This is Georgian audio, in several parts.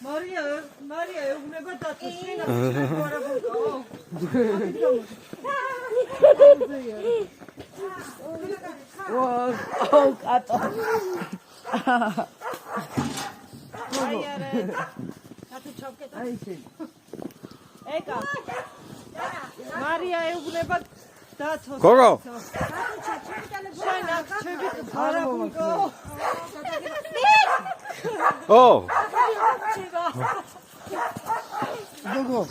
მარია ეუბნება დათოს შენას არა ბუნდო. ო კატო. აი არა. დათო ჩავკეტა. აი შენ. ეკა. მარია ეუბნება დათოს. გოგო. შენას ჩემი არა ბუნდო. ო. გოგო.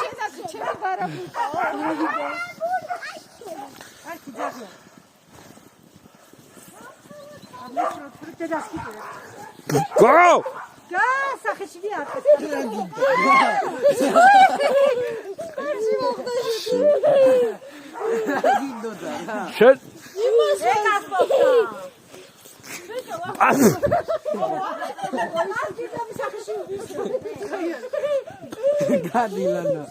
შენას ჩემი არა ბუნდო. Arki dzagno. Admishro, prute da skipere. გოგო. Gasa khishvi atkes. შენ Ekas bokta. გადილანა.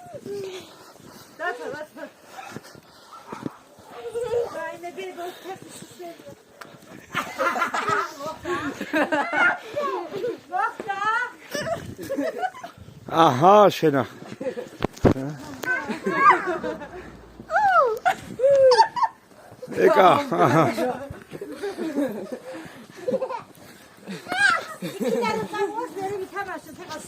Data. Ayne bir boş tepsi. Bokta. აჰა შენა ეკა Ikidar qavos deri bitamashse, teqas